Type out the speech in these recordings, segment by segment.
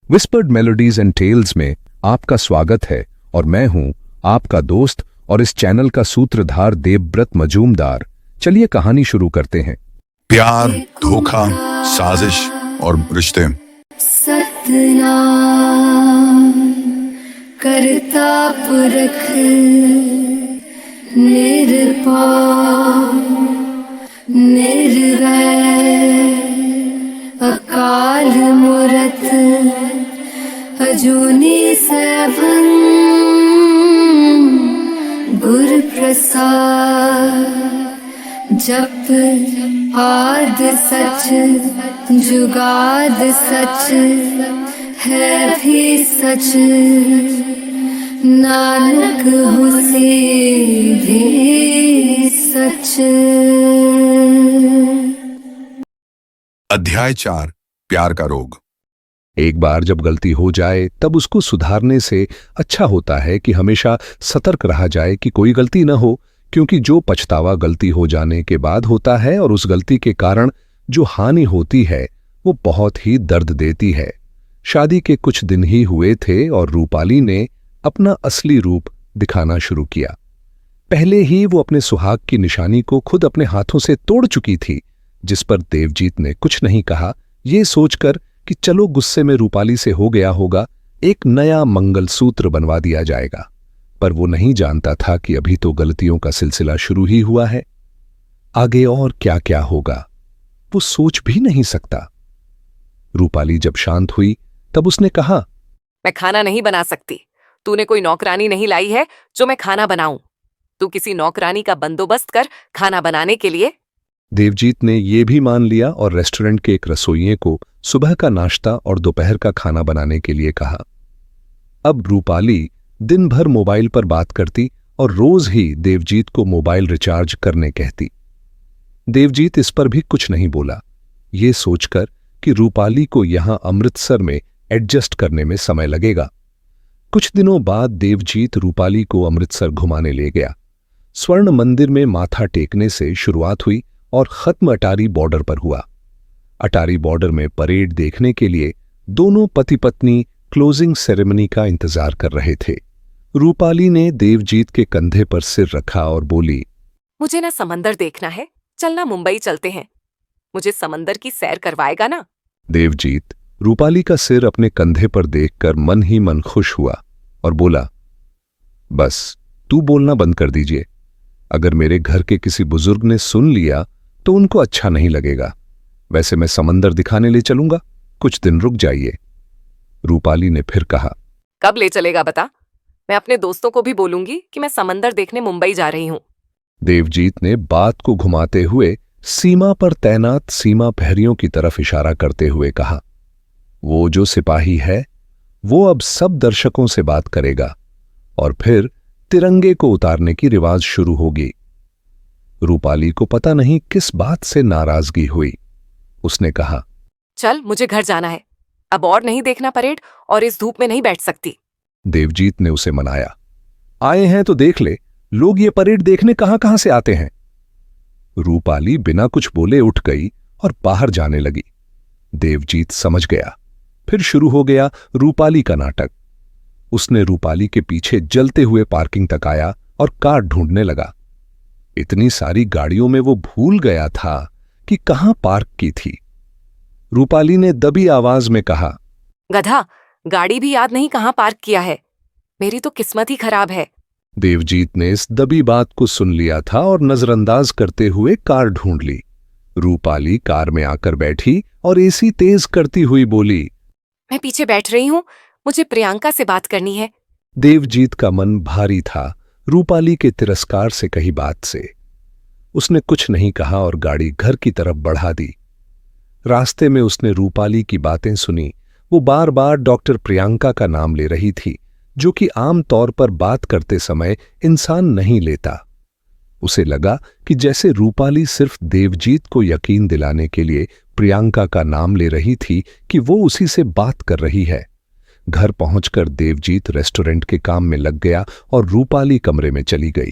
Whispered melodies and tales में आपका स्वागत है और मैं हूं आपका दोस्त और इस चैनल का सूत्रधार देवव्रत मजूमदार। चलिए कहानी शुरू करते हैं। प्यार, धोखा, साजिश और रिश्ते। सतनाम करता पुरख निरपार निर्वैर अकाल मूरत अजूनी सैभं गुर प्रसाद। जप आद सच जुगाद सच है भी सच, नानक होसी भी सच। अध्याय 4, प्यार का रोग। एक बार जब गलती हो जाए तब उसको सुधारने से अच्छा होता है कि हमेशा सतर्क रहा जाए कि कोई गलती न हो, क्योंकि जो पछतावा गलती हो जाने के बाद होता है और उस गलती के कारण जो हानि होती है वो बहुत ही दर्द देती है। शादी के कुछ दिन ही हुए थे और रूपाली ने अपना असली रूप दिखाना शुरू किया। पहले ही वो अपने सुहाग की निशानी को खुद अपने हाथों से तोड़ चुकी थी, जिस पर देवजीत ने कुछ नहीं कहा, ये सोचकर कि चलो गुस्से में रूपाली से हो गया होगा, एक नया मंगलसूत्र बनवा दिया जाएगा। पर वो नहीं जानता था कि अभी तो गलतियों का सिलसिला शुरू ही हुआ है। आगे और क्या क्या होगा वो सोच भी नहीं सकता। रूपाली जब शांत हुई तब उसने कहा, मैं खाना नहीं बना सकती। तूने कोई नौकरानी नहीं लाई है जो मैं खाना बनाऊं। तू किसी नौकरानी का बंदोबस्त कर खाना बनाने के लिए। देवजीत ने यह भी मान लिया और रेस्टोरेंट के एक रसोइये को सुबह का नाश्ता और दोपहर का खाना बनाने के लिए कहा। अब रूपाली दिन भर मोबाइल पर बात करती और रोज ही देवजीत को मोबाइल रिचार्ज करने कहती। देवजीत इस पर भी कुछ नहीं बोला, ये सोचकर कि रूपाली को यहां अमृतसर में एडजस्ट करने में समय लगेगा। कुछ दिनों बाद देवजीत रूपाली को अमृतसर घुमाने ले गया। स्वर्ण मंदिर में माथा टेकने से शुरुआत हुई और खत्म अटारी बॉर्डर पर हुआ। अटारी बॉर्डर में परेड देखने के लिए दोनों पति पत्नी क्लोजिंग सेरेमनी का इंतजार कर रहे थे। रूपाली ने देवजीत के कंधे पर सिर रखा और बोली, मुझे ना समंदर देखना है, चलना मुंबई चलते हैं। मुझे समंदर की सैर करवाएगा ना? देवजीत रूपाली का सिर अपने कंधे पर देखकर मन ही मन खुश हुआ और बोला, बस तू बोलना बंद कर दीजिए। अगर मेरे घर के किसी बुजुर्ग ने सुन लिया तो उनको अच्छा नहीं लगेगा। वैसे मैं समंदर दिखाने ले चलूंगा, कुछ दिन रुक जाइए। रूपाली ने फिर कहा, कब ले चलेगा बता? मैं अपने दोस्तों को भी बोलूंगी कि मैं समंदर देखने मुंबई जा रही हूं। देवजीत ने बात को घुमाते हुए सीमा पर तैनात सीमा प्रहरियों की तरफ इशारा करते हुए कहा, वो जो सिपाही है वो अब सब दर्शकों से बात करेगा और फिर तिरंगे को उतारने की रिवाज शुरू होगी। रूपाली को पता नहीं किस बात से नाराजगी हुई। उसने कहा, चल मुझे घर जाना है, अब और नहीं देखना परेड और इस धूप में नहीं बैठ सकती। देवजीत ने उसे मनाया, आए हैं तो देख ले, लोग ये परेड देखने कहां कहां से आते हैं। रूपाली बिना कुछ बोले उठ गई और बाहर जाने लगी। देवजीत समझ गया। फिर शुरू हो गया रूपाली का नाटक। उसने रूपाली के पीछे जलते हुए पार्किंग तक आया और कार ढूंढने लगा। इतनी सारी गाड़ियों में वो भूल गया था कि कहां पार्क की थी। रूपाली ने दबी आवाज में कहा, गधा, गाड़ी भी याद नहीं कहां पार्क किया है। मेरी तो किस्मत ही खराब है। देवजीत ने इस दबी बात को सुन लिया था और नजरअंदाज करते हुए कार ढूंढ ली। रूपाली कार में आकर बैठी और एसी तेज करती हुई बोली, मैं पीछे बैठ रही हूं, मुझे प्रियंका से बात करनी है। देवजीत का मन भारी था रूपाली के तिरस्कार से कही बात से। उसने कुछ नहीं कहा और गाड़ी घर की तरफ बढ़ा दी। रास्ते में उसने रूपाली की बातें सुनी। वो बार बार डॉक्टर प्रियंका का नाम ले रही थी, जो कि आम तौर पर बात करते समय इंसान नहीं लेता। उसे लगा कि जैसे रूपाली सिर्फ देवजीत को यकीन दिलाने के लिए प्रियंका का नाम ले रही थी कि वो उसी से बात कर रही है। घर पहुंचकर देवजीत रेस्टोरेंट के काम में लग गया और रूपाली कमरे में चली गई।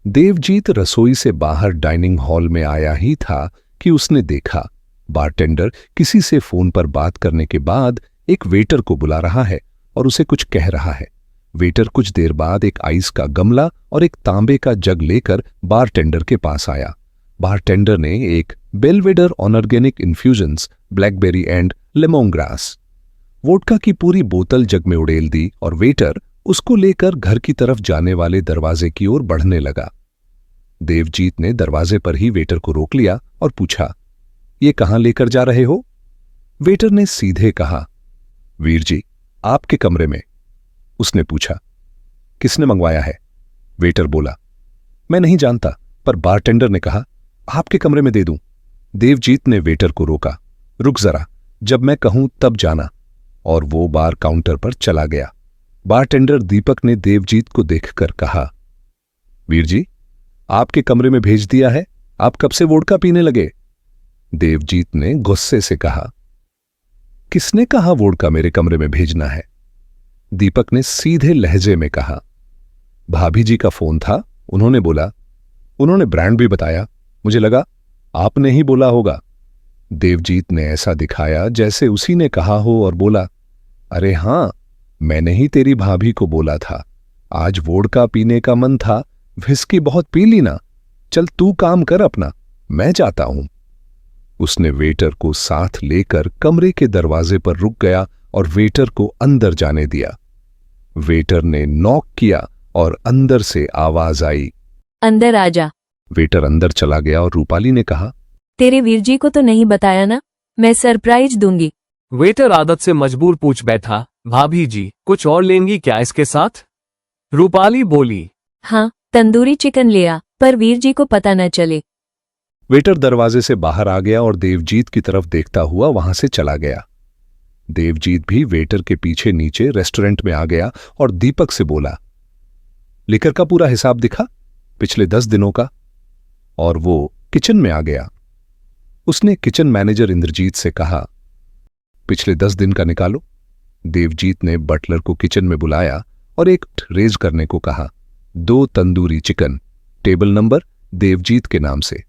देवजीत रसोई से बाहर डाइनिंग हॉल में आया ही था कि उसने देखा बारटेंडर किसी से फोन पर बात करने के बाद एक वेटर को बुला रहा है और उसे कुछ कह रहा है। वेटर कुछ देर बाद एक आइस का गमला और एक तांबे का जग लेकर बारटेंडर के पास आया। बारटेंडर ने एक Belvedere organic infusions, blackberry and lemon grass vodka की पूरी बोतल जग में उड़ेल दी और वेटर उसको लेकर घर की तरफ जाने वाले दरवाजे की ओर बढ़ने लगा। देवजीत ने दरवाजे पर ही वेटर को रोक लिया और पूछा, ये कहां लेकर जा रहे हो? वेटर ने सीधे कहा, वीर जी, आपके कमरे में। उसने पूछा, किसने मंगवाया है? वेटर बोला, मैं नहीं जानता, पर बारटेंडर ने कहा आपके कमरे में दे दूं। देवजीत ने वेटर को रोका, रुक जरा, जब मैं कहूं तब जाना, और वो बार काउंटर पर चला गया। बारटेंडर दीपक ने देवजीत को देखकर कहा, वीर जी, आपके कमरे में भेज दिया है, आप कब से वोडका पीने लगे? देवजीत ने गुस्से से कहा, किसने कहा वोडका मेरे कमरे में भेजना है? दीपक ने सीधे लहजे में कहा, भाभी जी का फोन था, उन्होंने बोला, उन्होंने ब्रांड भी बताया, मुझे लगा आपने ही बोला होगा। देवजीत ने ऐसा दिखाया जैसे उसी ने कहा हो और बोला, अरे हां, मैंने ही तेरी भाभी को बोला था, आज वोडका पीने का मन था, विस्की बहुत पी ली ना, चल तू काम कर अपना, मैं जाता हूं। उसने वेटर को साथ लेकर कमरे के दरवाजे पर रुक गया और वेटर को अंदर जाने दिया। वेटर ने नॉक किया और अंदर से आवाज आई, अंदर आजा। वेटर अंदर चला गया और रूपाली ने कहा, तेरे वीर जी को तो नहीं बताया ना, मैं सरप्राइज दूंगी। वेटर आदत से मजबूर पूछ बैठा, भाभी जी कुछ और लेंगी क्या इसके साथ? रूपाली बोली, हाँ, तंदूरी चिकन ले आ, पर वीर जी को पता न चले। वेटर दरवाजे से बाहर आ गया और देवजीत की तरफ देखता हुआ वहां से चला गया। देवजीत भी वेटर के पीछे नीचे रेस्टोरेंट में आ गया और दीपक से बोला, लिकर का पूरा हिसाब दिखा, पिछले 10 दिनों का। और वो किचन में आ गया। उसने किचन मैनेजर इंद्रजीत से कहा, पिछले 10 दिन का निकालो। देवजीत ने बटलर को किचन में बुलाया और एक रेज करने को कहा, 2 tandoori chicken, table number Devjit के नाम से।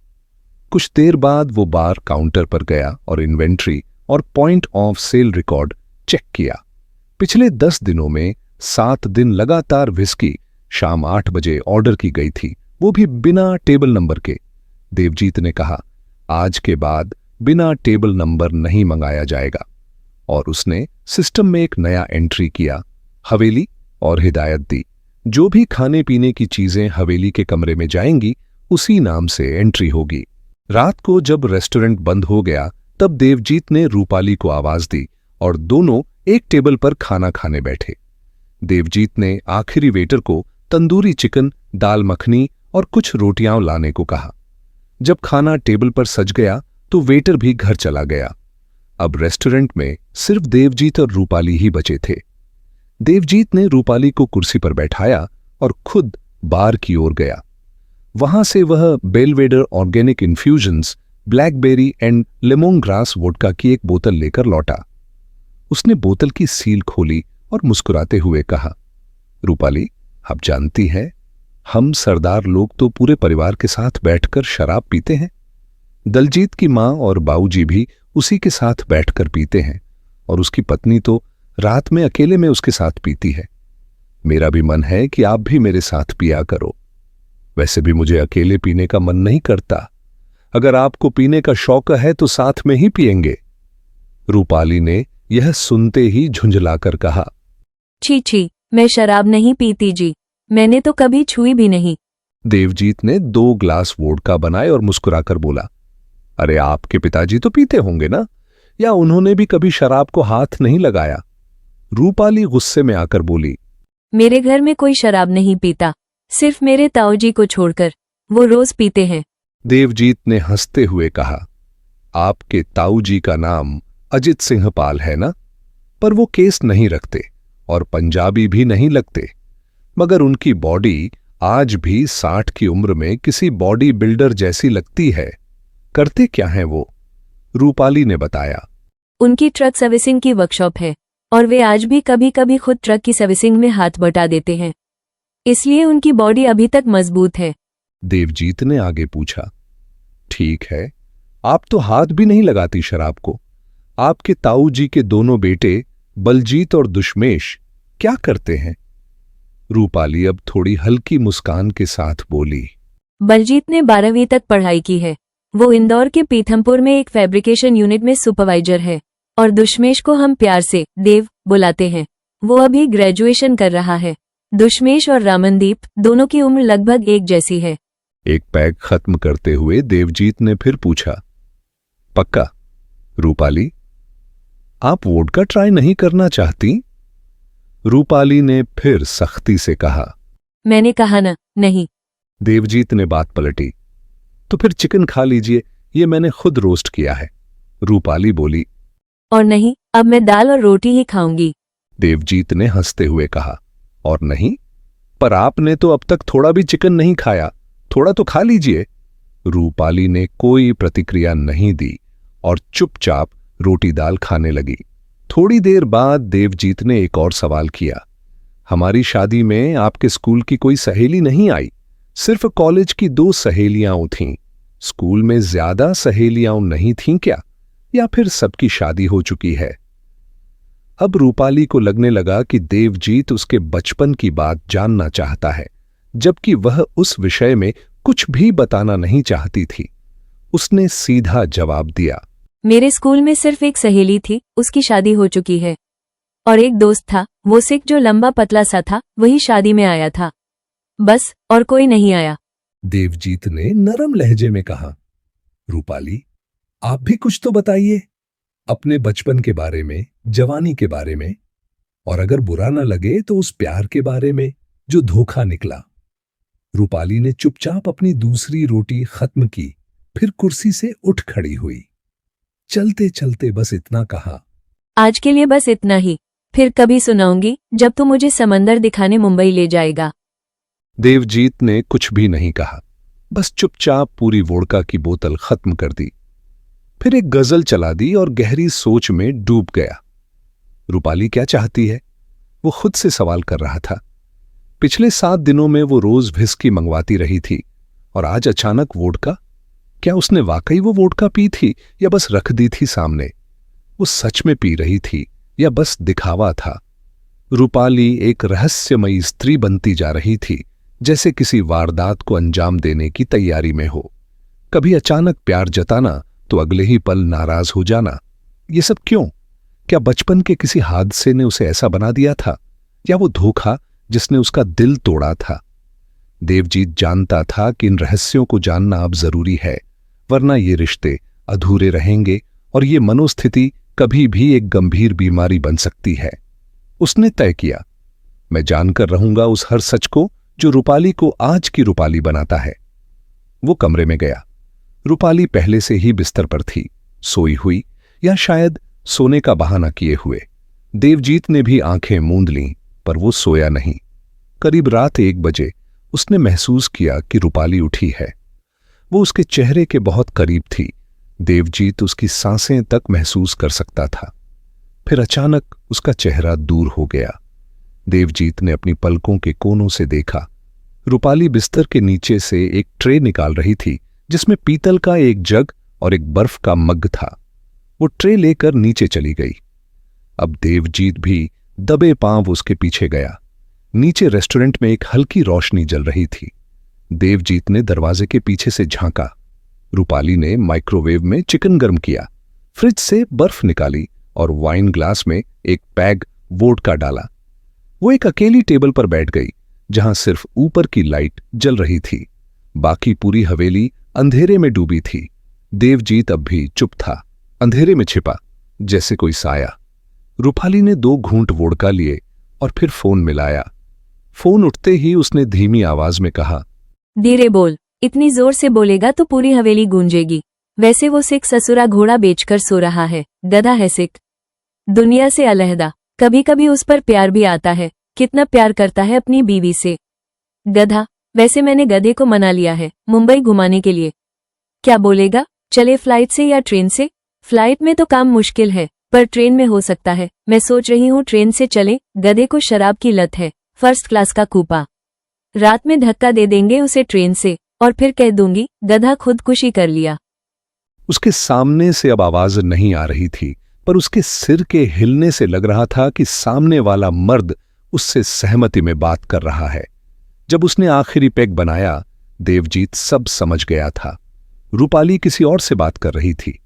कुछ देर बाद वो बार काउंटर पर गया और इन्वेंट्री और point of sale record check किया। पिछले 10 दिनों में 7 दिन लगातार विस्की शाम 8 बजे ऑर्डर की गई थी, वो भी बिना टेबल नंबर के। देवजीत ने कहा, आज के बाद बिना टेबल नंबर नहीं मंगाया जाएगा, और उसने सिस्टम में एक नया एंट्री किया, हवेली, और हिदायत दी, जो भी खाने पीने की चीजें हवेली के कमरे में जाएंगी उसी नाम से एंट्री होगी। रात को जब रेस्टोरेंट बंद हो गया तब देवजीत ने रूपाली को आवाज दी और दोनों एक टेबल पर खाना खाने बैठे। देवजीत ने आखिरी वेटर को तंदूरी चिकन, दाल मखनी और कुछ रोटियां लाने को कहा। जब खाना टेबल पर सज गया तो वेटर भी घर चला गया। अब रेस्टोरेंट में सिर्फ देवजीत और रूपाली ही बचे थे। देवजीत ने रूपाली को कुर्सी पर बैठाया और खुद बार की ओर गया। वहां से वह Belvedere organic infusions, blackberry and lemon grass vodka की एक बोतल लेकर लौटा। उसने बोतल की सील खोली और मुस्कुराते हुए कहा, रूपाली, आप जानती हैं, हम सरदार लोग तो पूरे परिवार के साथ बैठकर शराब पीते हैं। दलजीत की मां और बाऊजी भी उसी के साथ बैठकर पीते हैं, और उसकी पत्नी तो रात में अकेले में उसके साथ पीती है। मेरा भी मन है कि आप भी मेरे साथ पिया करो। वैसे भी मुझे अकेले पीने का मन नहीं करता। अगर आपको पीने का शौक है तो साथ में ही पिएंगे। रूपाली ने यह सुनते ही झुंझलाकर कहा, छी छी, मैं शराब नहीं पीती जी, मैंने तो कभी छुई भी नहीं। देवजीत ने 2 ग्लास वोडका बनाए और मुस्कुराकर बोला, अरे आपके पिताजी तो पीते होंगे ना, या उन्होंने भी कभी शराब को हाथ नहीं लगाया? रूपाली गुस्से में आकर बोली, मेरे घर में कोई शराब नहीं पीता, सिर्फ मेरे ताऊजी को छोड़कर, वो रोज पीते हैं। देवजीत ने हंसते हुए कहा, आपके ताऊजी का नाम अजित सिंह पाल है ना? पर वो केस नहीं रखते और पंजाबी भी नहीं लगते, मगर उनकी बॉडी आज भी 60 की उम्र में किसी बॉडी बिल्डर जैसी लगती है। करते क्या हैं वो? रूपाली ने बताया, उनकी ट्रक सर्विसिंग की वर्कशॉप है और वे आज भी कभी कभी खुद ट्रक की सर्विसिंग में हाथ बटा देते हैं, इसलिए उनकी बॉडी अभी तक मजबूत है। देवजीत ने आगे पूछा, ठीक है, आप तो हाथ भी नहीं लगाती शराब को। आपके ताऊ जी के दोनों बेटे बलजीत और दुश्मेश क्या करते हैं? रूपाली अब थोड़ी हल्की मुस्कान के साथ बोली। बलजीत ने 12वीं तक पढ़ाई की है। वो इंदौर के पीथमपुर में एक फैब्रिकेशन यूनिट में सुपरवाइजर है। और दुश्मेश को हम प्यार से देव बुलाते हैं। वो अभी ग्रेजुएशन कर रहा है। दुश्मेश और रामनदीप दोनों की उम्र लगभग एक जैसी है। एक पैग खत्म करते हुए देवजीत ने फिर पूछा, पक्का? रूपाली, आप वोडका ट्राई नहीं करना चाहती? रूपाली ने फिर सख्ती से कहा। मैंने कहा ना, नहीं। देवजीत ने बात पलटी। तो फिर चिकन खा लीजिए, ये मैंने खुद रोस्ट किया है। रूपाली बोली। और नहीं, अब मैं दाल और रोटी ही खाऊंगी। देवजीत ने हंसते हुए कहा। और नहीं? पर आपने तो अब तक थोड़ा भी चिकन नहीं खाया, थोड़ा तो खा लीजिए। रूपाली ने कोई प्रतिक्रिया नहीं दी और चुपचाप रोटी दाल खाने लगी। थोड़ी देर बाद देवजीत ने एक और सवाल किया। हमारी शादी में आपके स्कूल की कोई सहेली नहीं आई, सिर्फ कॉलेज की 2 सहेलियां थीं। स्कूल में ज्यादा सहेलियां नहीं थीं क्या? या फिर सबकी शादी हो चुकी है? अब रूपाली को लगने लगा कि देवजीत उसके बचपन की बात जानना चाहता है, जबकि वह उस विषय में कुछ भी बताना नहीं चाहती थी। उसने सीधा जवाब दिया। मेरे स्कूल में सिर्फ एक सहेली थी, उसकी शादी हो चुकी है। और एक दोस्त था, वो सिख जो लंबा पतला सा था, वही शादी में आया था। बस, और कोई नहीं आया। देवजीत ने नरम लहजे में कहा। रूपाली, आप भी कुछ तो बताइए, अपने बचपन के बारे में, जवानी के बारे में, और अगर बुरा न लगे तो उस प्यार के बारे में जो धोखा निकला। रूपाली ने चुपचाप अपनी दूसरी रोटी खत्म की, फिर कुर्सी से उठ खड़ी हुई। चलते चलते बस इतना कहा। आज के लिए बस इतना ही, फिर कभी सुनाऊंगी जब तू मुझे समंदर दिखाने मुंबई ले जाएगा। देवजीत ने कुछ भी नहीं कहा, बस चुपचाप पूरी वोडका की बोतल खत्म कर दी। फिर एक गजल चला दी और गहरी सोच में डूब गया। रूपाली क्या चाहती है? वो खुद से सवाल कर रहा था। पिछले 7 दिनों में वो रोज व्हिस्की मंगवाती रही थी, और आज अचानक वोडका? क्या उसने वाकई वो वोडका पी थी या बस रख दी थी सामने? वो सच में पी रही थी या बस दिखावा था? रूपाली एक रहस्यमयी स्त्री बनती जा रही थी, जैसे किसी वारदात को अंजाम देने की तैयारी में हो। कभी अचानक प्यार जताना तो अगले ही पल नाराज हो जाना। ये सब क्यों? क्या बचपन के किसी हादसे ने उसे ऐसा बना दिया था, या वो धोखा जिसने उसका दिल तोड़ा था? देवजीत जानता था कि इन रहस्यों को जानना अब जरूरी है, वरना ये रिश्ते अधूरे रहेंगे और ये मनोस्थिति कभी भी एक गंभीर बीमारी बन सकती है। उसने तय किया, मैं जानकर रहूंगा उस हर सच को जो रूपाली को आज की रूपाली बनाता है। वो कमरे में गया। रूपाली पहले से ही बिस्तर पर थी, सोई हुई, या शायद सोने का बहाना किए हुए। देवजीत ने भी आंखें मूंद लीं, पर वो सोया नहीं। करीब रात 1 बजे उसने महसूस किया कि रूपाली उठी है। वो उसके चेहरे के बहुत करीब थी। देवजीत उसकी सांसें तक महसूस कर सकता था। फिर अचानक उसका चेहरा दूर हो गया। देवजीत ने अपनी पलकों के कोनों से देखा। रूपाली बिस्तर के नीचे से एक ट्रे निकाल रही थी, जिसमें पीतल का एक जग और एक बर्फ का मग था। वो ट्रे लेकर नीचे चली गई। अब देवजीत भी दबे पांव उसके पीछे गया। नीचे रेस्टोरेंट में एक हल्की रोशनी जल रही थी। देवजीत ने दरवाजे के पीछे से झांका। रूपाली ने माइक्रोवेव में चिकन गर्म किया, फ्रिज से बर्फ निकाली और वाइन ग्लास में एक पैग वोडका डाला। वो एक अकेली टेबल पर बैठ गई, जहां सिर्फ ऊपर की लाइट जल रही थी। बाकी पूरी हवेली अंधेरे में डूबी थी। देवजीत अब भी चुप था, अंधेरे में छिपा, जैसे कोई साया। रूपाली ने 2 घूंट वोडका लिए और फिर फोन मिलाया। फोन उठते ही उसने धीमी आवाज में कहा, धीरे बोल, इतनी जोर से बोलेगा तो पूरी हवेली गूंजेगी। वैसे वो सिख ससुरा घोड़ा बेचकर सो रहा है, गधा है सिख, दुनिया से अलहदा। कभी कभी उस पर प्यार भी आता है, कितना प्यार करता है अपनी बीवी से। गधा। वैसे मैंने गधे को मना लिया है मुंबई घुमाने के लिए। क्या बोलेगा, चले फ्लाइट से या ट्रेन से? फ्लाइट में तो काम मुश्किल है, पर ट्रेन में हो सकता है। मैं सोच रही हूँ ट्रेन से चले। गधे को शराब की लत है, 1st क्लास का कूपा। रात में धक्का दे देंगे उसे ट्रेन से, और फिर कह दूंगी गधा खुदकुशी कर लिया। उसके सामने से अब आवाज नहीं आ रही थी, पर उसके सिर के हिलने से लग रहा था कि सामने वाला मर्द उससे सहमति में बात कर रहा है। जब उसने आखिरी पेग बनाया, देवजीत सब समझ गया था। रूपाली किसी और से बात कर रही थी,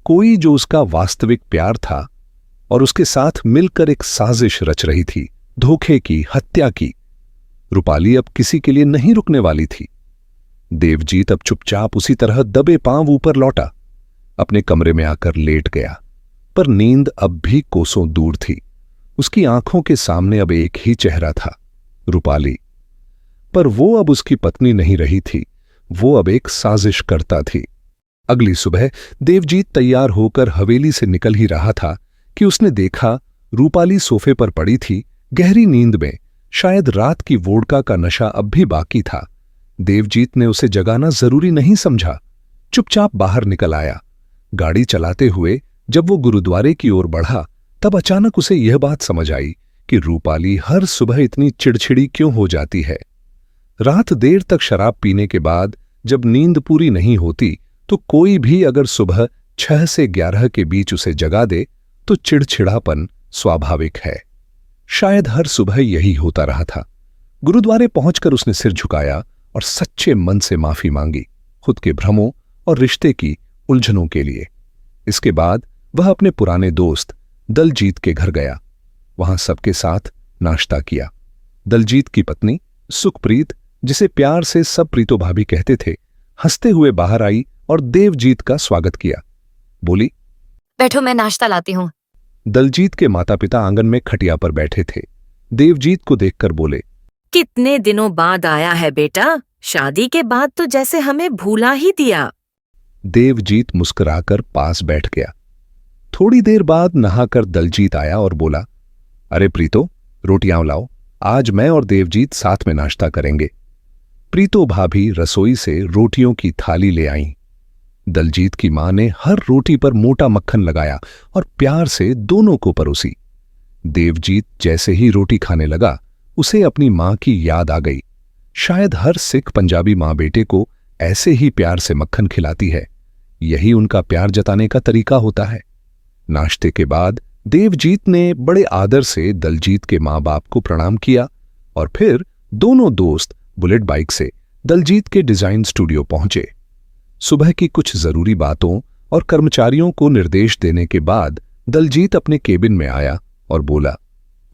कोई जो उसका वास्तविक प्यार था, और उसके साथ मिलकर एक साजिश रच रही थी, धोखे की, हत्या की। रूपाली अब किसी के लिए नहीं रुकने वाली थी। देवजीत अब चुपचाप उसी तरह दबे पांव ऊपर लौटा, अपने कमरे में आकर लेट गया। पर नींद अब भी कोसों दूर थी। उसकी आंखों के सामने अब एक ही चेहरा था, रूपाली। पर वो अब उसकी पत्नी नहीं रही थी, वो अब एक साजिश करता थी। अगली सुबह देवजीत तैयार होकर हवेली से निकल ही रहा था कि उसने देखा रूपाली सोफे पर पड़ी थी, गहरी नींद में। शायद रात की वोडका का नशा अब भी बाकी था। देवजीत ने उसे जगाना जरूरी नहीं समझा, चुपचाप बाहर निकल आया। गाड़ी चलाते हुए जब वो गुरुद्वारे की ओर बढ़ा, तब अचानक उसे यह बात समझ आई कि रूपाली हर सुबह इतनी चिड़चिड़ी क्यों हो जाती है। रात देर तक शराब पीने के बाद जब नींद पूरी नहीं होती, तो कोई भी अगर सुबह 6 से 11 के बीच उसे जगा दे तो चिड़चिड़ापन स्वाभाविक है। शायद हर सुबह यही होता रहा था। गुरुद्वारे पहुंचकर उसने सिर झुकाया और सच्चे मन से माफी मांगी, खुद के भ्रमों और रिश्ते की उलझनों के लिए। इसके बाद वह अपने पुराने दोस्त दलजीत के घर गया। वहां सबके साथ नाश्ता किया। दलजीत की पत्नी सुखप्रीत, जिसे प्यार से सब प्रीतो भाभी कहते थे, हंसते हुए बाहर आई और देवजीत का स्वागत किया। बोली, बैठो, मैं नाश्ता लाती हूँ। दलजीत के माता पिता आंगन में खटिया पर बैठे थे। देवजीत को देखकर बोले, कितने दिनों बाद आया है बेटा, शादी के बाद तो जैसे हमें भूला ही दिया। देवजीत मुस्कुराकर पास बैठ गया। थोड़ी देर बाद नहाकर दलजीत आया और बोला, अरे प्रीतो, रोटियां लाओ, आज मैं और देवजीत साथ में नाश्ता करेंगे। प्रीतो भाभी रसोई से रोटियों की थाली ले आईं। दलजीत की मां ने हर रोटी पर मोटा मक्खन लगाया और प्यार से दोनों को परोसी। देवजीत जैसे ही रोटी खाने लगा, उसे अपनी मां की याद आ गई। शायद हर सिख पंजाबी मां बेटे को ऐसे ही प्यार से मक्खन खिलाती है। यही उनका प्यार जताने का तरीका होता है। नाश्ते के बाद देवजीत ने बड़े आदर से दलजीत के मां बाप को प्रणाम किया और फिर दोनों दोस्त बुलेट बाइक से दलजीत के डिजाइन स्टूडियो पहुंचे। सुबह की कुछ जरूरी बातों और कर्मचारियों को निर्देश देने के बाद दलजीत अपने केबिन में आया और बोला,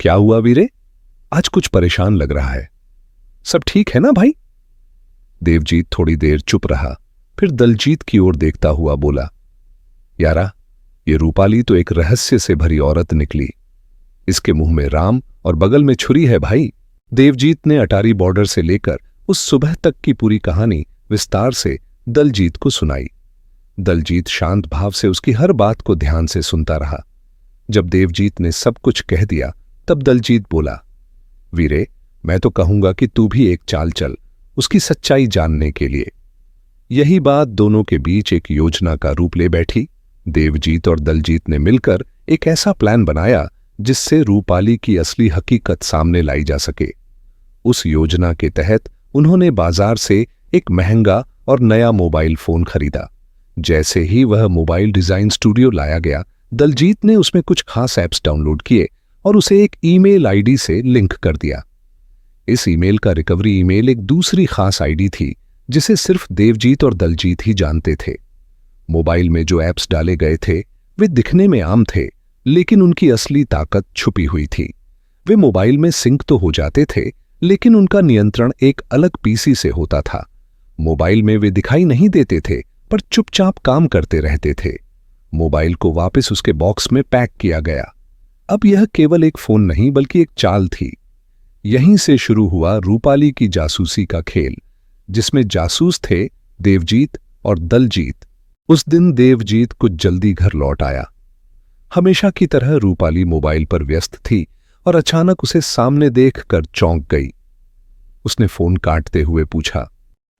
क्या हुआ वीरे, आज कुछ परेशान लग रहा है। सब ठीक है ना भाई? देवजीत थोड़ी देर चुप रहा, फिर दलजीत की ओर देखता हुआ बोला, यारा, ये रूपाली तो एक रहस्य से भरी औरत निकली। इसके मुंह में राम और बगल में छुरी है भाई। देवजीत ने अटारी बॉर्डर से लेकर उस सुबह तक की पूरी कहानी विस्तार से दलजीत को सुनाई। दलजीत शांत भाव से उसकी हर बात को ध्यान से सुनता रहा। जब देवजीत ने सब कुछ कह दिया, तब दलजीत बोला, वीरे, मैं तो कहूंगा कि तू भी एक चाल चल उसकी सच्चाई जानने के लिए। यही बात दोनों के बीच एक योजना का रूप ले बैठी। देवजीत और दलजीत ने मिलकर एक ऐसा प्लान बनाया जिससे रूपाली की असली हकीकत सामने लाई जा सके। उस योजना के तहत उन्होंने बाजार से एक महंगा और नया मोबाइल फोन खरीदा। जैसे ही वह मोबाइल डिजाइन स्टूडियो लाया गया, दलजीत ने उसमें कुछ खास ऐप्स डाउनलोड किए और उसे एक ईमेल आईडी से लिंक कर दिया। इस ईमेल का रिकवरी ईमेल एक दूसरी खास आईडी थी जिसे सिर्फ देवजीत और दलजीत ही जानते थे। मोबाइल में जो ऐप्स डाले गए थे वे दिखने में आम थे, लेकिन उनकी असली ताकत छुपी हुई थी। वे मोबाइल में सिंक तो हो जाते थे, लेकिन उनका नियंत्रण एक अलग पीसी से होता था। मोबाइल में वे दिखाई नहीं देते थे, पर चुपचाप काम करते रहते थे। मोबाइल को वापस उसके बॉक्स में पैक किया गया। अब यह केवल एक फोन नहीं बल्कि एक चाल थी। यहीं से शुरू हुआ रूपाली की जासूसी का खेल, जिसमें जासूस थे देवजीत और दलजीत। उस दिन देवजीत कुछ जल्दी घर लौट आया। हमेशा की तरह रूपाली मोबाइल पर व्यस्त थी और अचानक उसे सामने देखकर चौंक गई। उसने फोन काटते हुए पूछा,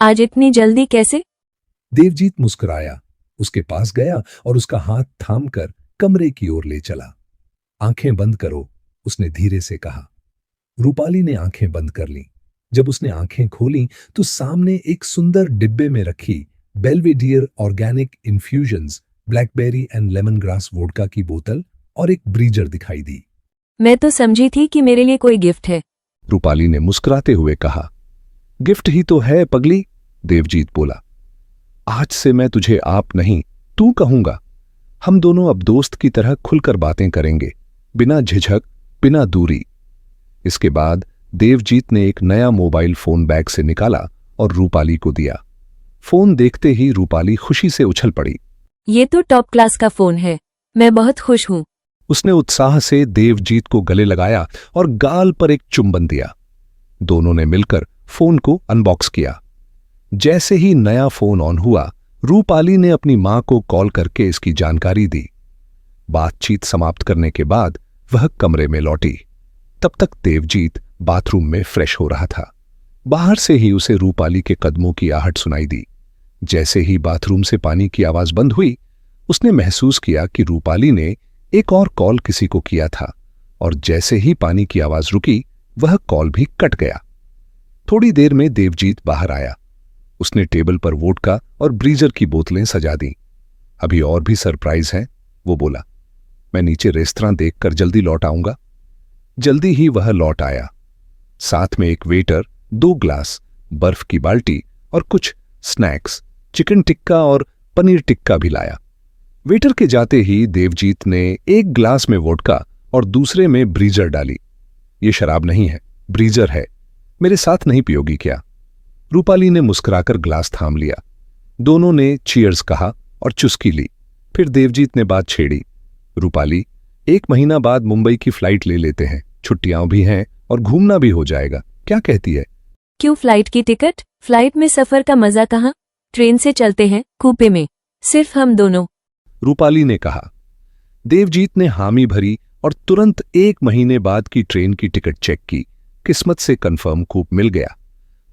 आज इतनी जल्दी कैसे? देवजीत मुस्कुराया, उसके पास गया और उसका हाथ थामकर कमरे की ओर ले चला। आंखें बंद करो, उसने धीरे से कहा। रूपाली ने आंखें बंद कर लीं। जब उसने आंखें खोलीं तो सामने एक सुंदर डिब्बे में रखी Belvedere organic infusions blackberry and lemon grass vodka की बोतल और एक ब्रीजर दिखाई दी। मैं तो समझी थी कि मेरे लिए कोई गिफ्ट है। रूपाली ने मुस्कुराते हुए कहा। गिफ्ट ही तो है पगली, देवजीत बोला। आज से मैं तुझे आप नहीं तू कहूंगा। हम दोनों अब दोस्त की तरह खुलकर बातें करेंगे, बिना झिझक, बिना दूरी। इसके बाद देवजीत ने एक नया मोबाइल फोन बैग से निकाला और रूपाली को दिया। फोन देखते ही रूपाली खुशी से उछल पड़ी। ये तो टॉप क्लास का फोन है, मैं बहुत खुश हूँ। उसने उत्साह से देवजीत को गले लगाया और गाल पर एक चुंबन दिया। दोनों ने मिलकर फोन को अनबॉक्स किया। जैसे ही नया फोन ऑन हुआ, रूपाली ने अपनी मां को कॉल करके इसकी जानकारी दी। बातचीत समाप्त करने के बाद वह कमरे में लौटी। तब तक देवजीत बाथरूम में फ्रेश हो रहा था। बाहर से ही उसे रूपाली के कदमों की आहट सुनाई दी। जैसे ही बाथरूम से पानी की आवाज बंद हुई, उसने महसूस किया कि रूपाली ने एक और कॉल किसी को किया था, और जैसे ही पानी की आवाज रुकी, वह कॉल भी कट गया। थोड़ी देर में देवजीत बाहर आया। उसने टेबल पर वोडका और ब्रीजर की बोतलें सजा दी। अभी और भी सरप्राइज हैं, वो बोला। मैं नीचे रेस्तरां देखकर जल्दी लौट आऊंगा। जल्दी ही वह लौट आया। साथ में एक वेटर, 2 ग्लास, बर्फ की बाल्टी और कुछ स्नैक्स, चिकन टिक्का और पनीर टिक्का भी लाया। वेटर के जाते ही देवजीत ने एक ग्लास में वोडका और दूसरे में ब्रीजर डाली। ये शराब नहीं है, ब्रीजर है। मेरे साथ नहीं पियोगी क्या? रूपाली ने मुस्कुराकर ग्लास थाम लिया। दोनों ने चीयर्स कहा और चुस्की ली। फिर देवजीत ने बात छेड़ी। रूपाली, 1 महीना बाद मुंबई की फ्लाइट ले लेते हैं, छुट्टियां भी हैं और घूमना भी हो जाएगा। क्या कहती है? क्यों फ्लाइट की टिकट? फ्लाइट में सफर का मजा कहाँ? ट्रेन से चलते हैं, कूपे में, सिर्फ हम दोनों। रूपाली ने कहा। देवजीत ने हामी भरी और तुरंत 1 महीने बाद की ट्रेन की टिकट चेक की। किस्मत से कंफर्म कूप मिल गया।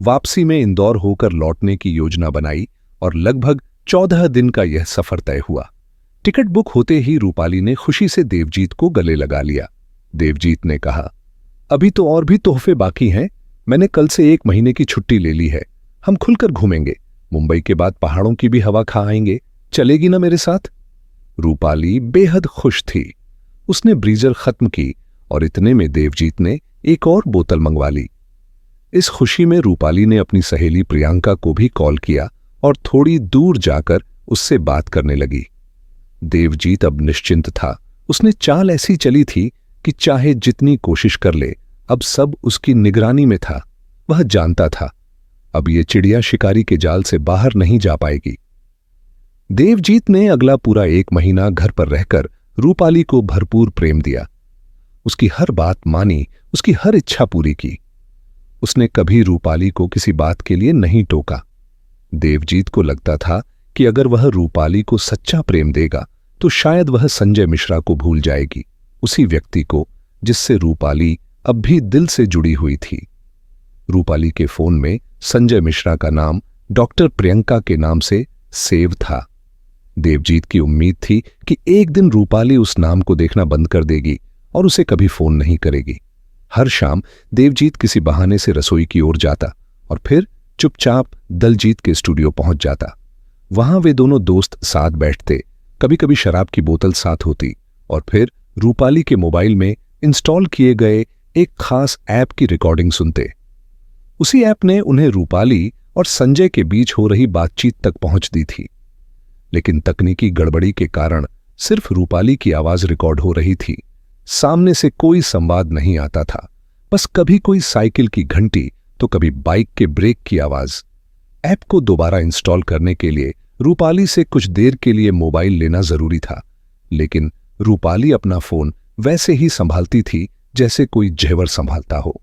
वापसी में इंदौर होकर लौटने की योजना बनाई और लगभग 14 दिन का यह सफर तय हुआ। टिकट बुक होते ही रूपाली ने खुशी से देवजीत को गले लगा लिया। देवजीत ने कहा, अभी तो और भी तोहफे बाकी हैं। मैंने कल से 1 महीने की छुट्टी ले ली है। हम खुलकर घूमेंगे। मुंबई के बाद पहाड़ों की भी हवा खा आएंगे। चलेगी ना मेरे साथ? रूपाली बेहद खुश थी। उसने ब्रीजर खत्म की और इतने में देवजीत ने एक और बोतल मंगवा ली। इस खुशी में रूपाली ने अपनी सहेली प्रियंका को भी कॉल किया और थोड़ी दूर जाकर उससे बात करने लगी। देवजीत अब निश्चिंत था। उसने चाल ऐसी चली थी कि चाहे जितनी कोशिश कर ले, अब सब उसकी निगरानी में था। वह जानता था अब ये चिड़िया शिकारी के जाल से बाहर नहीं जा पाएगी। देवजीत ने अगला पूरा 1 महीना घर पर रहकर रूपाली को भरपूर प्रेम दिया। उसकी हर बात मानी, उसकी हर इच्छा पूरी की। उसने कभी रूपाली को किसी बात के लिए नहीं टोका। देवजीत को लगता था कि अगर वह रूपाली को सच्चा प्रेम देगा तो शायद वह संजय मिश्रा को भूल जाएगी, उसी व्यक्ति को जिससे रूपाली अब भी दिल से जुड़ी हुई थी। रूपाली के फोन में संजय मिश्रा का नाम डॉक्टर प्रियंका के नाम से सेव था। देवजीत की उम्मीद थी कि एक दिन रूपाली उस नाम को देखना बंद कर देगी और उसे कभी फोन नहीं करेगी। हर शाम देवजीत किसी बहाने से रसोई की ओर जाता और फिर चुपचाप दलजीत के स्टूडियो पहुंच जाता। वहां वे दोनों दोस्त साथ बैठते, कभी कभी शराब की बोतल साथ होती और फिर रूपाली के मोबाइल में इंस्टॉल किए गए एक खास ऐप की रिकॉर्डिंग सुनते। उसी ऐप ने उन्हें रूपाली और संजय के बीच हो रही बातचीत तक पहुंच दी थी। लेकिन तकनीकी गड़बड़ी के कारण सिर्फ रूपाली की आवाज रिकॉर्ड हो रही थी। सामने से कोई संवाद नहीं आता था। बस कभी कोई साइकिल की घंटी तो कभी बाइक के ब्रेक की आवाज। ऐप को दोबारा इंस्टॉल करने के लिए रूपाली से कुछ देर के लिए मोबाइल लेना जरूरी था, लेकिन रूपाली अपना फोन वैसे ही संभालती थी जैसे कोई जेवर संभालता हो।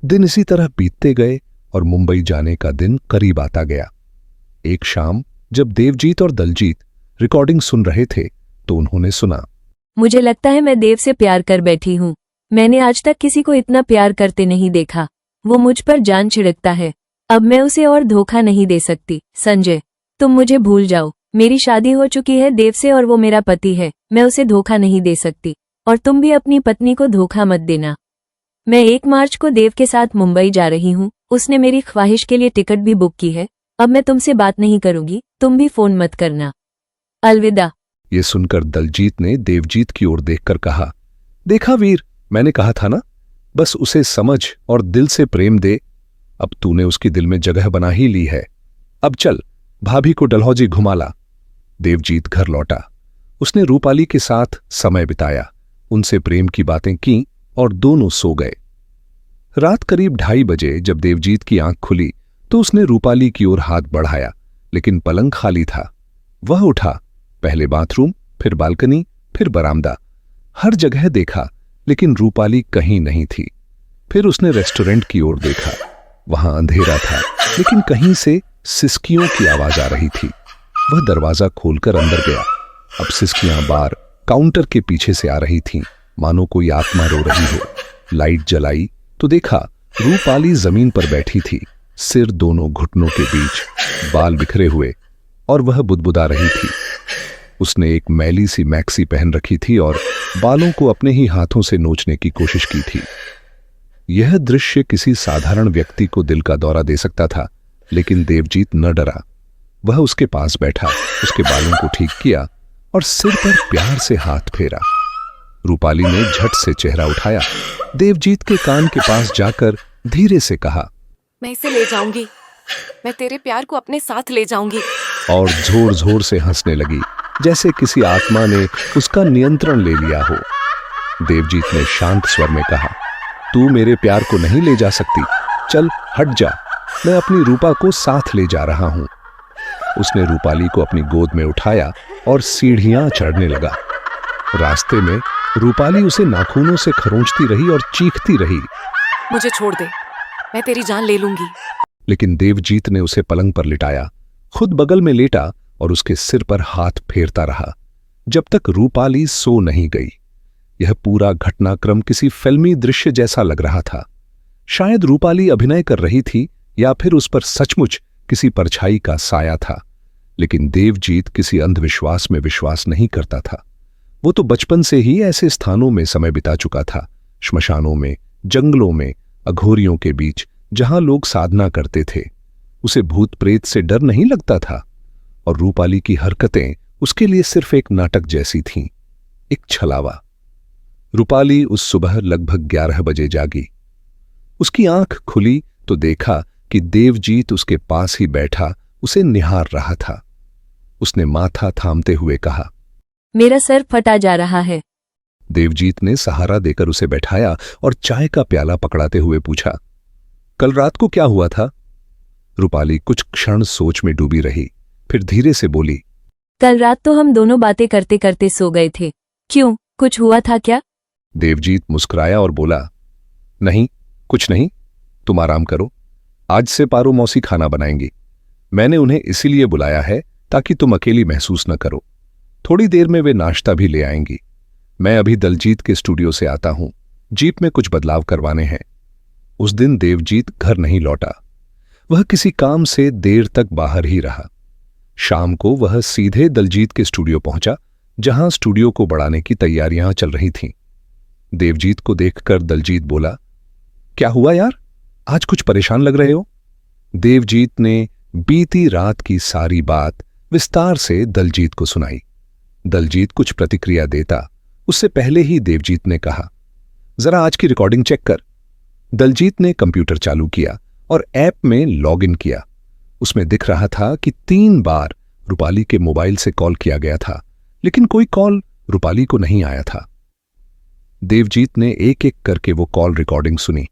दिन इसी तरह बीतते गए और मुंबई जाने का दिन करीब आता गया। एक शाम जब देवजीत और दलजीत रिकॉर्डिंग सुन रहे थे तो उन्होंने सुना, मुझे लगता है मैं देव से प्यार कर बैठी हूँ। मैंने आज तक किसी को इतना प्यार करते नहीं देखा। वो मुझ पर जान छिड़कता है। अब मैं उसे और धोखा नहीं दे सकती। संजय, तुम मुझे भूल जाओ। मेरी शादी हो चुकी है देव से और वो मेरा पति है। मैं उसे धोखा नहीं दे सकती और तुम भी अपनी पत्नी को धोखा मत देना। मैं 1 मार्च को देव के साथ मुंबई जा रही हूँ। उसने मेरी ख्वाहिश के लिए टिकट भी बुक की है। अब मैं तुमसे बात नहीं करूंगी। तुम भी फोन मत करना। अलविदा। ये सुनकर दलजीत ने देवजीत की ओर देखकर कहा, देखा वीर, मैंने कहा था ना, बस उसे समझ और दिल से प्रेम दे। अब तूने उसकी दिल में जगह बना ही ली है। अब चल, भाभी को डलहौजी घुमा ला। देवजीत घर लौटा। उसने रूपाली के साथ समय बिताया, उनसे प्रेम की बातें की और दोनों सो गए। रात करीब 2:30 बजे जब देवजीत की आंख खुली तो उसने रूपाली की ओर हाथ बढ़ाया, लेकिन पलंग खाली था। वह उठा, पहले बाथरूम, फिर बालकनी, फिर बरामदा, हर जगह देखा, लेकिन रूपाली कहीं नहीं थी। फिर उसने रेस्टोरेंट की ओर देखा, वहां अंधेरा था, लेकिन कहीं से सिसकियों की आवाज आ रही थी। वह दरवाजा खोलकर अंदर गया। अब सिसकियां बार काउंटर के पीछे से आ रही थीं, मानो कोई आत्मा रो रही हो। लाइट जलाई तो देखा रूपाली जमीन पर बैठी थी, सिर दोनों घुटनों के बीच, बाल बिखरे हुए, और वह बुदबुदा रही थी। उसने एक मैली सी मैक्सी पहन रखी थी और बालों को अपने ही हाथों से नोचने की कोशिश की थी। यह दृश्य किसी साधारण व्यक्ति को दिल का दौरा दे सकता था, लेकिन देवजीत न डरा। वह उसके पास बैठा, उसके बालों को ठीक किया और सिर पर प्यार से हाथ फेरा। रूपाली ने झट से चेहरा उठाया, देवजीत के कान के पास जाकर धीरे से कहा, मैं इसे ले जाऊंगी, मैं तेरे प्यार को अपने साथ ले जाऊंगी। और जोर जोर से हंसने लगी, जैसे किसी आत्मा ने उसका नियंत्रण ले लिया हो। देवजीत ने शांत स्वर में कहा, तू मेरे प्यार को नहीं ले जा सकती, चल हट जा, मैं अपनी रूपा को साथ ले जा रहा हूं। उसने रूपाली को अपनी गोद में उठाया और सीढ़ियां चढ़ने लगा। रास्ते में रूपाली उसे नाखूनों से खरोंचती रही और चीखती रही, मुझे छोड़ दे, मैं तेरी जान ले लूंगी। लेकिन देवजीत ने उसे पलंग पर लिटाया, खुद बगल में लेटा और उसके सिर पर हाथ फेरता रहा, जब तक रूपाली सो नहीं गई। यह पूरा घटनाक्रम किसी फिल्मी दृश्य जैसा लग रहा था। शायद रूपाली अभिनय कर रही थी या फिर उस पर सचमुच किसी परछाई का साया था। लेकिन देवजीत किसी अंधविश्वास में विश्वास नहीं करता था। वो तो बचपन से ही ऐसे स्थानों में समय बिता चुका था, श्मशानों में, जंगलों में, अघोरियों के बीच, जहां लोग साधना करते थे। उसे भूत प्रेत से डर नहीं लगता था, और रूपाली की हरकतें उसके लिए सिर्फ एक नाटक जैसी थीं, एक छलावा। रूपाली उस सुबह लगभग 11 बजे जागी। उसकी आंख खुली तो देखा कि देवजीत उसके पास ही बैठा उसे निहार रहा था। उसने माथा थामते हुए कहा, मेरा सर फटा जा रहा है। देवजीत ने सहारा देकर उसे बैठाया और चाय का प्याला पकड़ाते हुए पूछा, कल रात को क्या हुआ था? रूपाली कुछ क्षण सोच में डूबी रही, फिर धीरे से बोली, कल रात तो हम दोनों बातें करते करते सो गए थे। क्यों, कुछ हुआ था क्या? देवजीत मुस्कुराया और बोला, नहीं, कुछ नहीं, तुम आराम करो। आज से पारो मौसी खाना बनाएंगी। मैंने उन्हें इसीलिए बुलाया है ताकि तुम अकेली महसूस न करो। थोड़ी देर में वे नाश्ता भी ले आएंगी। मैं अभी दलजीत के स्टूडियो से आता हूं, जीप में कुछ बदलाव करवाने हैं। उस दिन देवजीत घर नहीं लौटा। वह किसी काम से देर तक बाहर ही रहा। शाम को वह सीधे दलजीत के स्टूडियो पहुंचा, जहां स्टूडियो को बढ़ाने की तैयारियां चल रही थीं। देवजीत को देखकर दलजीत बोला, क्या हुआ यार, आज कुछ परेशान लग रहे हो? देवजीत ने बीती रात की सारी बात विस्तार से दलजीत को सुनाई। दलजीत कुछ प्रतिक्रिया देता उससे पहले ही देवजीत ने कहा, जरा आज की रिकॉर्डिंग चेक कर। दलजीत ने कंप्यूटर चालू किया और ऐप में लॉगिन किया। उसमें दिख रहा था कि 3 बार रूपाली के मोबाइल से कॉल किया गया था, लेकिन कोई कॉल रूपाली को नहीं आया था। देवजीत ने एक एक करके वो कॉल रिकॉर्डिंग सुनी।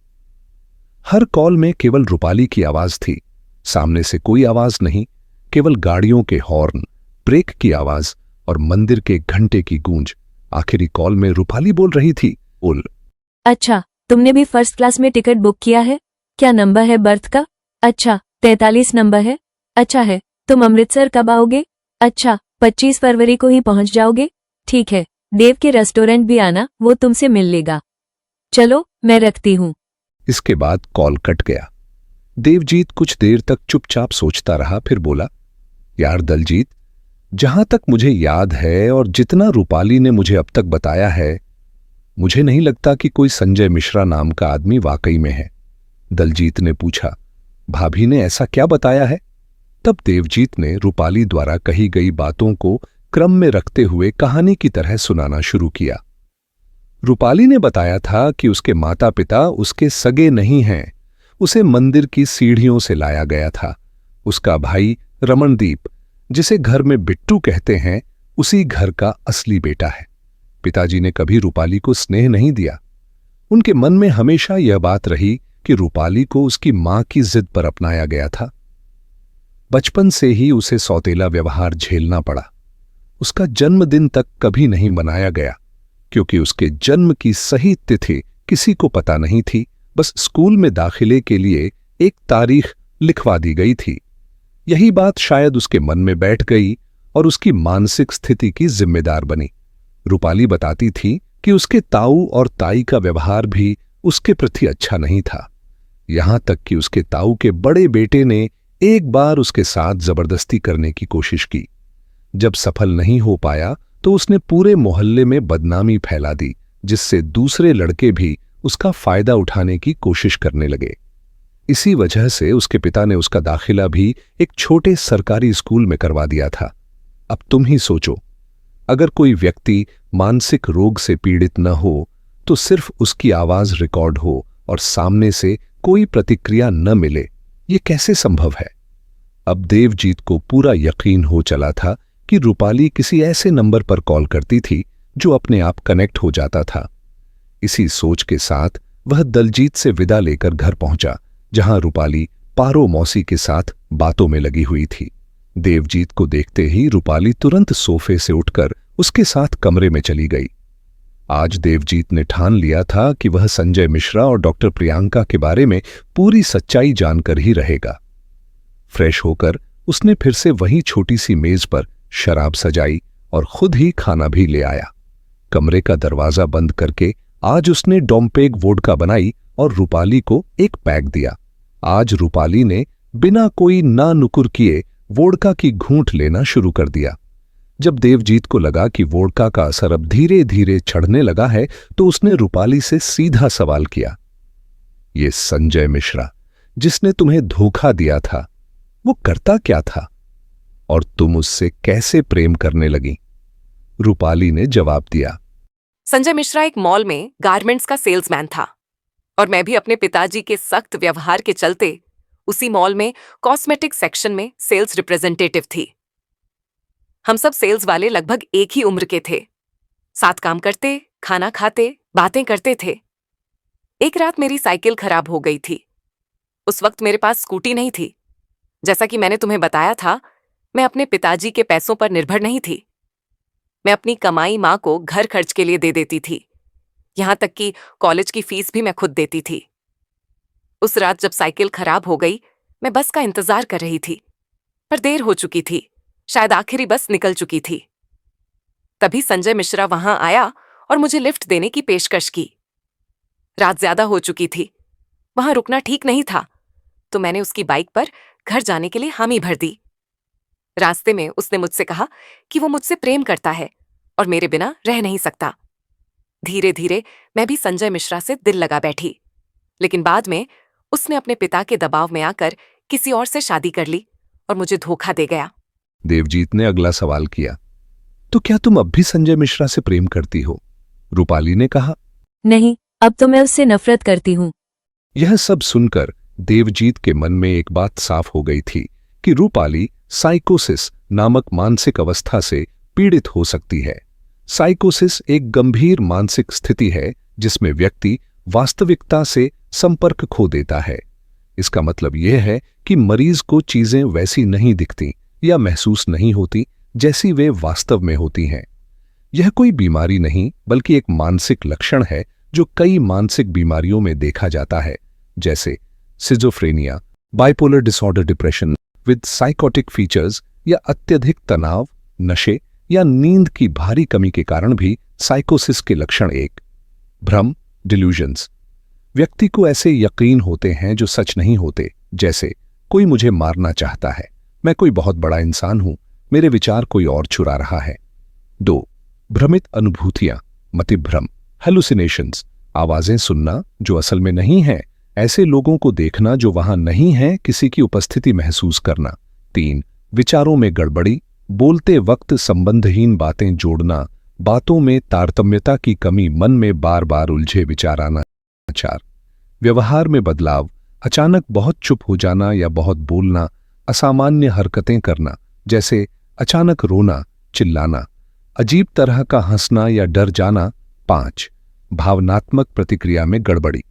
हर कॉल में केवल रूपाली की आवाज थी, सामने से कोई आवाज नहीं, केवल गाड़ियों के हॉर्न, ब्रेक की आवाज और मंदिर के घंटे की गूंज। आखिरी कॉल में रूपाली बोल रही थी, बोल, अच्छा, तुमने भी फर्स्ट क्लास में टिकट बुक किया है? क्या नंबर है बर्थ का? अच्छा, 43 नंबर है। अच्छा है, तुम अमृतसर कब आओगे? अच्छा, 25 फरवरी को ही पहुंच जाओगे। ठीक है, देव के रेस्टोरेंट भी आना, वो तुमसे मिल लेगा। चलो, मैं रखती हूं। इसके बाद कॉल कट गया। देवजीत कुछ देर तक चुपचाप सोचता रहा, फिर बोला, यार दलजीत, जहां तक मुझे याद है और जितना रूपाली ने मुझे अब तक बताया है, मुझे नहीं लगता कि कोई संजय मिश्रा नाम का आदमी वाकई में है। दलजीत ने पूछा, भाभी ने ऐसा क्या बताया है? तब देवजीत ने रूपाली द्वारा कही गई बातों को क्रम में रखते हुए कहानी की तरह सुनाना शुरू किया। रूपाली ने बताया था कि उसके माता पिता उसके सगे नहीं हैं, उसे मंदिर की सीढ़ियों से लाया गया था। उसका भाई रमनदीप, जिसे घर में बिट्टू कहते हैं, उसी घर का असली बेटा है। पिताजी ने कभी रूपाली को स्नेह नहीं दिया। उनके मन में हमेशा यह बात रही कि रूपाली को उसकी मां की जिद पर अपनाया गया था। बचपन से ही उसे सौतेला व्यवहार झेलना पड़ा। उसका जन्मदिन तक कभी नहीं मनाया गया, क्योंकि उसके जन्म की सही तिथि किसी को पता नहीं थी। बस स्कूल में दाखिले के लिए एक तारीख लिखवा दी गई थी। यही बात शायद उसके मन में बैठ गई और उसकी मानसिक स्थिति की जिम्मेदार बनी। रूपाली बताती थी कि उसके ताऊ और ताई का व्यवहार भी उसके प्रति अच्छा नहीं था। यहां तक कि उसके ताऊ के बड़े बेटे ने एक बार उसके साथ जबरदस्ती करने की कोशिश की। जब सफल नहीं हो पाया तो उसने पूरे मोहल्ले में बदनामी फैला दी, जिससे दूसरे लड़के भी उसका फायदा उठाने की कोशिश करने लगे। इसी वजह से उसके पिता ने उसका दाखिला भी एक छोटे सरकारी स्कूल में करवा दिया था। अब तुम ही सोचो, अगर कोई व्यक्ति मानसिक रोग से पीड़ित न हो तो सिर्फ उसकी आवाज रिकॉर्ड हो और सामने से कोई प्रतिक्रिया न मिले, ये कैसे संभव है? अब देवजीत को पूरा यकीन हो चला था कि रूपाली किसी ऐसे नंबर पर कॉल करती थी जो अपने आप कनेक्ट हो जाता था। इसी सोच के साथ वह दलजीत से विदा लेकर घर पहुंचा, जहां रूपाली पारो मौसी के साथ बातों में लगी हुई थी। देवजीत को देखते ही रूपाली तुरंत सोफे से उठकर उसके साथ कमरे में चली गई। आज देवजीत ने ठान लिया था कि वह संजय मिश्रा और डॉक्टर प्रियंका के बारे में पूरी सच्चाई जानकर ही रहेगा। फ्रेश होकर उसने फिर से वही छोटी सी मेज पर शराब सजाई और खुद ही खाना भी ले आया। कमरे का दरवाजा बंद करके आज उसने डोम्पेग वोडका बनाई और रूपाली को एक पैक दिया। आज रूपाली ने बिना कोई ना नुकुर किए वोडका की घूंट लेना शुरू कर दिया। जब देवजीत को लगा कि वोडका का असर अब धीरे धीरे चढ़ने लगा है, तो उसने रूपाली से सीधा सवाल किया, ये संजय मिश्रा जिसने तुम्हें धोखा दिया था, वो करता क्या था और तुम उससे कैसे प्रेम करने लगी? रूपाली ने जवाब दिया, संजय मिश्रा एक मॉल में गारमेंट्स का सेल्समैन था और मैं भी अपने पिताजी के सख्त व्यवहार के चलते उसी मॉल में कॉस्मेटिक सेक्शन में सेल्स रिप्रेजेंटेटिव थी। हम सब सेल्स वाले लगभग एक ही उम्र के थे, साथ काम करते, खाना खाते, बातें करते थे। एक रात मेरी साइकिल खराब हो गई थी। उस वक्त मेरे पास स्कूटी नहीं थी। जैसा कि मैंने तुम्हें बताया था, मैं अपने पिताजी के पैसों पर निर्भर नहीं थी। मैं अपनी कमाई मां को घर खर्च के लिए दे देती थी, यहां तक कि कॉलेज की फीस भी मैं खुद देती थी। उस रात जब साइकिल खराब हो गई, मैं बस का इंतजार कर रही थी, पर देर हो चुकी थी, शायद आखिरी बस निकल चुकी थी। तभी संजय मिश्रा वहां आया और मुझे लिफ्ट देने की पेशकश की। रात ज्यादा हो चुकी थी, वहां रुकना ठीक नहीं था, तो मैंने उसकी बाइक पर घर जाने के लिए हामी भर दी। रास्ते में उसने मुझसे कहा कि वो मुझसे प्रेम करता है और मेरे बिना रह नहीं सकता। धीरे धीरे मैं भी संजय मिश्रा से दिल लगा बैठी, लेकिन बाद में उसने अपने पिता के दबाव में आकर किसी और से शादी कर ली और मुझे धोखा दे गया। देवजीत ने अगला सवाल किया, तो क्या तुम अब भी संजय मिश्रा से प्रेम करती हो? रूपाली ने कहा, नहीं, अब तो मैं उससे नफरत करती हूँ। यह सब सुनकर देवजीत के मन में एक बात साफ हो गई थी कि रूपाली साइकोसिस नामक मानसिक अवस्था से पीड़ित हो सकती है। साइकोसिस एक गंभीर मानसिक स्थिति है जिसमें व्यक्ति वास्तविकता से संपर्क खो देता है। इसका मतलब यह है कि मरीज को चीजें वैसी नहीं दिखती या महसूस नहीं होती जैसी वे वास्तव में होती हैं। यह कोई बीमारी नहीं, बल्कि एक मानसिक लक्षण है जो कई मानसिक बीमारियों में देखा जाता है, जैसे schizophrenia, bipolar disorder, depression with psychotic features, या अत्यधिक तनाव, नशे या नींद की भारी कमी के कारण भी साइकोसिस के लक्षण एक भ्रम, डिल्यूजन्स। व्यक्ति को ऐसे यकीन होते हैं जो सच नहीं होते, जैसे कोई मुझे मारना चाहता है, मैं कोई बहुत बड़ा इंसान हूं, मेरे विचार कोई और चुरा रहा है। 2. भ्रमित अनुभूतियां, मतिभ्रम, हेलुसिनेशंस, आवाजें सुनना जो असल में नहीं है, ऐसे लोगों को देखना जो वहां नहीं है, किसी की उपस्थिति महसूस करना। 3. विचारों में गड़बड़ी, बोलते वक्त संबंधहीन बातें जोड़ना, बातों में तारतम्यता की कमी, मन में बार बार उलझे विचार आना। 4 व्यवहार में बदलाव, अचानक बहुत चुप हो जाना या बहुत बोलना, असामान्य हरकतें करना, जैसे अचानक रोना, चिल्लाना, अजीब तरह का हंसना या डर जाना। 5 भावनात्मक प्रतिक्रिया में गड़बड़ी,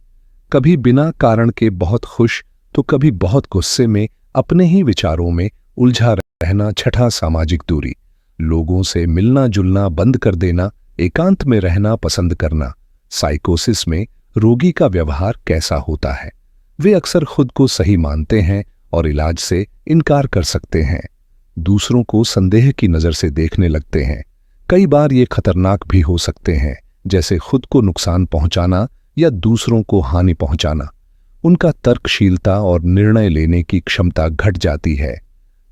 कभी बिना कारण के बहुत खुश तो कभी बहुत गुस्से में, अपने ही विचारों में उलझा रहना। 6 सामाजिक दूरी, लोगों से मिलना जुलना बंद कर देना, एकांत में रहना पसंद करना। साइकोसिस में रोगी का व्यवहार कैसा होता है? वे अक्सर खुद को सही मानते हैं और इलाज से इनकार कर सकते हैं। दूसरों को संदेह की नज़र से देखने लगते हैं। कई बार ये खतरनाक भी हो सकते हैं, जैसे खुद को नुकसान पहुंचाना या दूसरों को हानि पहुंचाना। उनका तर्कशीलता और निर्णय लेने की क्षमता घट जाती है।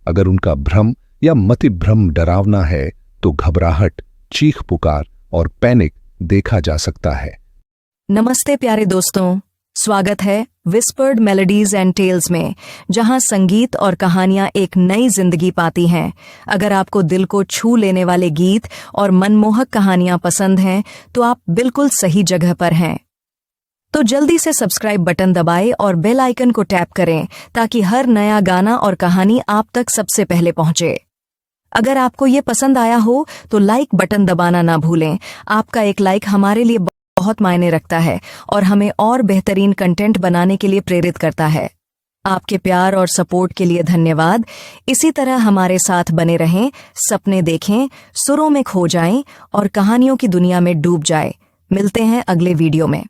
अगर उनका भ्रम या मतिभ्रम डरावना है तो घबराहट, चीख पुकार और पैनिक देखा जा सकता है। नमस्ते प्यारे दोस्तों, स्वागत है विस्पर्ड मेलोडीज एंड टेल्स में, जहां संगीत और कहानियां एक नई जिंदगी पाती हैं। अगर आपको दिल को छू लेने वाले गीत और मनमोहक कहानियां पसंद हैं तो आप बिल्कुल सही जगह पर हैं। तो जल्दी से सब्सक्राइब बटन दबाएं और बेल आइकन को टैप करें ताकि हर नया गाना और कहानी आप तक सबसे पहले पहुंचे। अगर आपको ये पसंद आया हो तो लाइक बटन दबाना ना भूलें। आपका एक लाइक हमारे लिए बहुत मायने रखता है और हमें और बेहतरीन कंटेंट बनाने के लिए प्रेरित करता है। आपके प्यार और सपोर्ट के लिए धन्यवाद। इसी तरह हमारे साथ बने रहें, सपने देखें, सुरों में खो जाएं और कहानियों की दुनिया में डूब जाएं। मिलते हैं अगले वीडियो में।